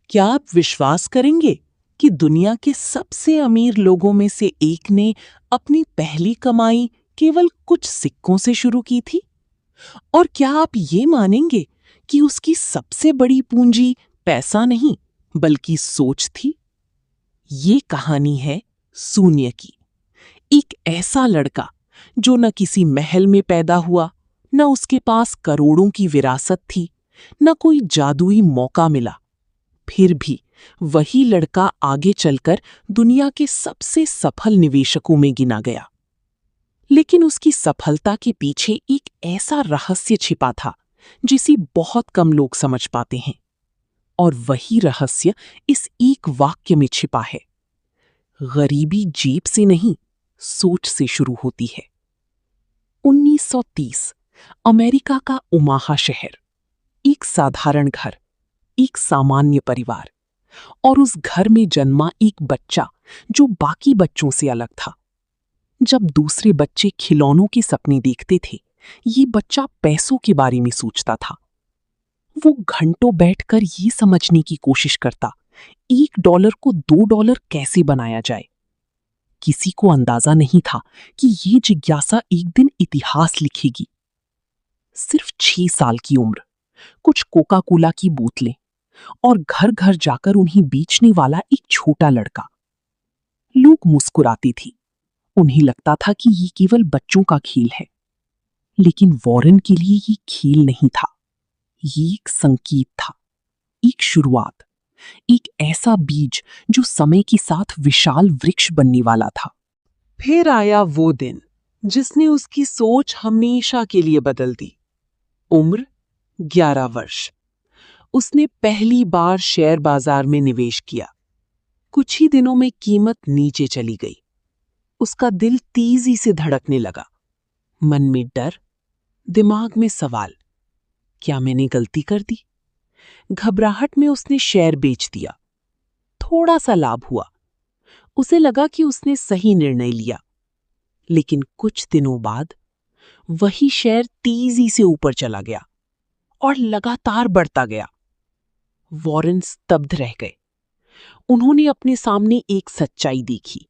क्या आप विश्वास करेंगे कि दुनिया के सबसे अमीर लोगों में से एक ने अपनी पहली कमाई केवल कुछ सिक्कों से शुरू की थी? और क्या आप ये मानेंगे कि उसकी सबसे बड़ी पूंजी पैसा नहीं बल्कि सोच थी? ये कहानी है शून्य की। एक ऐसा लड़का जो न किसी महल में पैदा हुआ, न उसके पास करोड़ों की विरासत थी, न कोई जादुई मौका मिला। फिर भी वही लड़का आगे चलकर दुनिया के सबसे सफल निवेशकों में गिना गया। लेकिन उसकी सफलता के पीछे एक ऐसा रहस्य छिपा था जिसे बहुत कम लोग समझ पाते हैं। और वही रहस्य इस एक वाक्य में छिपा है। गरीबी जेब से नहीं, सोच से शुरू होती है। 1930 अमेरिका का ओमाहा शहर। एक साधारण घर, एक सामान्य परिवार, और उस घर में जन्मा एक बच्चा जो बाकी बच्चों से अलग था। जब दूसरे बच्चे खिलौनों के सपने देखते थे, ये बच्चा पैसों के बारे में सोचता था। वो घंटों बैठकर ये समझने की कोशिश करता, $1 को $2 कैसे बनाया जाए। किसी को अंदाजा नहीं था कि ये जिज्ञासा एक दिन इतिहास लिखेगी। सिर्फ 6 साल की उम्र, कुछ कोका कोला की बोतलें, और घर घर जाकर उन्हें बेचने वाला एक छोटा लड़का। लोग मुस्कुराती थी, उन्हें लगता था कि ये केवल बच्चों का खेल है। लेकिन वॉरेन के लिए ये खेल नहीं था, ये एक संकेत था, एक शुरुआत, एक ऐसा बीज जो समय के साथ विशाल वृक्ष बनने वाला था। फिर आया वो दिन जिसने उसकी सोच हमेशा के लिए बदल दी। उम्र 11 वर्ष। उसने पहली बार शेयर बाजार में निवेश किया। कुछ ही दिनों में कीमत नीचे चली गई। उसका दिल तेजी से धड़कने लगा। मन में डर, दिमाग में सवाल, क्या मैंने गलती कर दी? घबराहट में उसने शेयर बेच दिया। थोड़ा सा लाभ हुआ। उसे लगा कि उसने सही निर्णय लिया। लेकिन कुछ दिनों बाद वही शेयर तेजी से ऊपर चला गया और लगातार बढ़ता गया। वॉरेन स्तब्ध रह गए। उन्होंने अपने सामने एक सच्चाई देखी।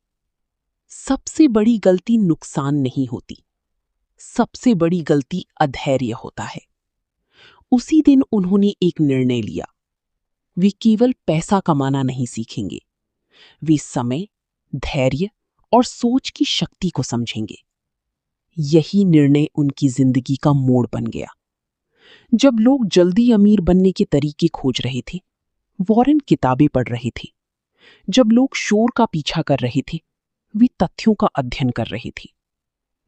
सबसे बड़ी गलती नुकसान नहीं होती, सबसे बड़ी गलती अधैर्य होता है। उसी दिन उन्होंने एक निर्णय लिया। वे केवल पैसा कमाना नहीं सीखेंगे, वे समय, धैर्य और सोच की शक्ति को समझेंगे। यही निर्णय उनकी जिंदगी का मोड़ बन गया। जब लोग जल्दी अमीर बनने के तरीके खोज रहे थे, वॉरेन किताबें पढ़ रहे थे। जब लोग शोर का पीछा कर रहे थे, वे तथ्यों का अध्ययन कर रहे थे।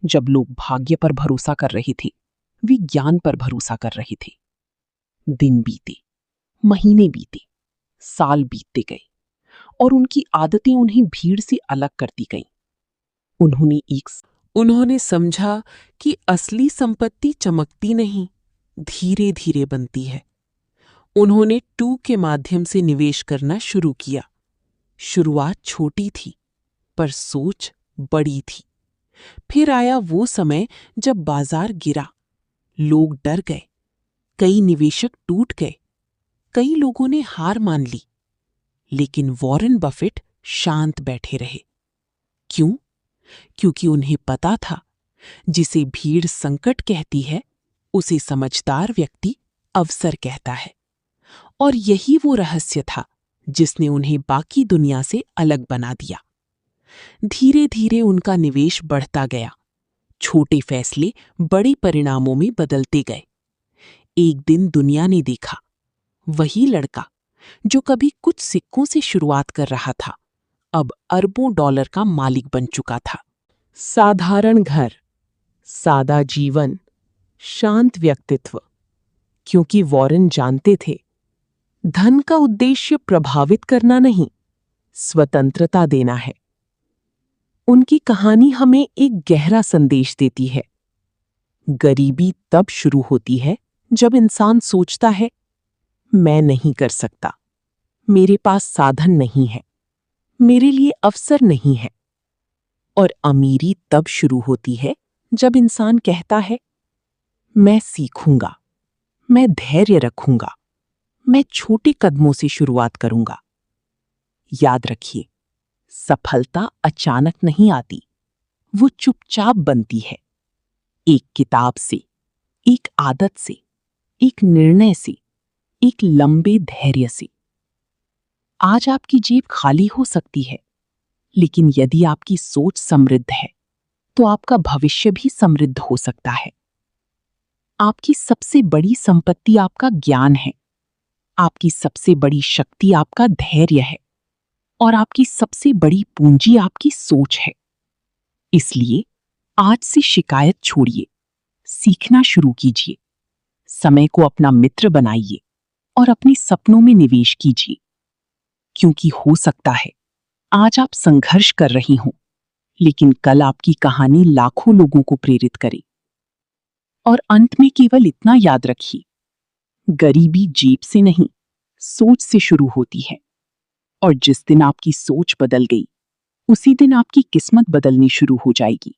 जब लोग भाग्य पर भरोसा कर रहे थे, वे ज्ञान पर भरोसा कर रहे थे। दिन बीते, महीने बीते, साल बीतते गए, और उनकी आदतें उन्हें भीड़ से अलग करती गईं। उन्होंने समझा कि असली संपत्ति चमकती नहीं, धीरे धीरे बनती है। उन्होंने 2 के माध्यम से निवेश करना शुरू किया। शुरुआत छोटी थी, पर सोच बड़ी थी। फिर आया वो समय जब बाजार गिरा, लोग डर गए, कई निवेशक टूट गए, कई लोगों ने हार मान ली। लेकिन वॉरेन बफेट शांत बैठे रहे। क्यों? क्योंकि उन्हें पता था, जिसे भीड़ संकट कहती है, उसे समझदार व्यक्ति अवसर कहता है। और यही वो रहस्य था जिसने उन्हें बाकी दुनिया से अलग बना दिया। धीरे धीरे उनका निवेश बढ़ता गया। छोटे फैसले बड़े परिणामों में बदलते गए। एक दिन दुनिया ने देखा, वही लड़का जो कभी कुछ सिक्कों से शुरुआत कर रहा था, अब अरबों डॉलर का मालिक बन चुका था। साधारण घर, सादा जीवन, शांत व्यक्तित्व। क्योंकि वॉरेन जानते थे, धन का उद्देश्य प्रभावित करना नहीं, स्वतंत्रता देना है। उनकी कहानी हमें एक गहरा संदेश देती है। गरीबी तब शुरू होती है जब इंसान सोचता है, मैं नहीं कर सकता, मेरे पास साधन नहीं है, मेरे लिए अवसर नहीं है। और अमीरी तब शुरू होती है जब इंसान कहता है, मैं सीखूंगा, मैं धैर्य रखूंगा, मैं छोटे कदमों से शुरुआत करूंगा। याद रखिए, सफलता अचानक नहीं आती, वो चुपचाप बनती है। एक किताब से, एक आदत से, एक निर्णय से, एक लंबे धैर्य से। आज आपकी जेब खाली हो सकती है, लेकिन यदि आपकी सोच समृद्ध है तो आपका भविष्य भी समृद्ध हो सकता है। आपकी सबसे बड़ी संपत्ति आपका ज्ञान है, आपकी सबसे बड़ी शक्ति आपका धैर्य है, और आपकी सबसे बड़ी पूंजी आपकी सोच है। इसलिए आज से शिकायत छोड़िए, सीखना शुरू कीजिए, समय को अपना मित्र बनाइए और अपने सपनों में निवेश कीजिए। क्योंकि हो सकता है आज आप संघर्ष कर रही हों, लेकिन कल आपकी कहानी लाखों लोगों को प्रेरित करे। और अंत में केवल इतना याद रखिए, गरीबी जेब से नहीं, सोच से शुरू होती है। और जिस दिन आपकी सोच बदल गई, उसी दिन आपकी किस्मत बदलनी शुरू हो जाएगी।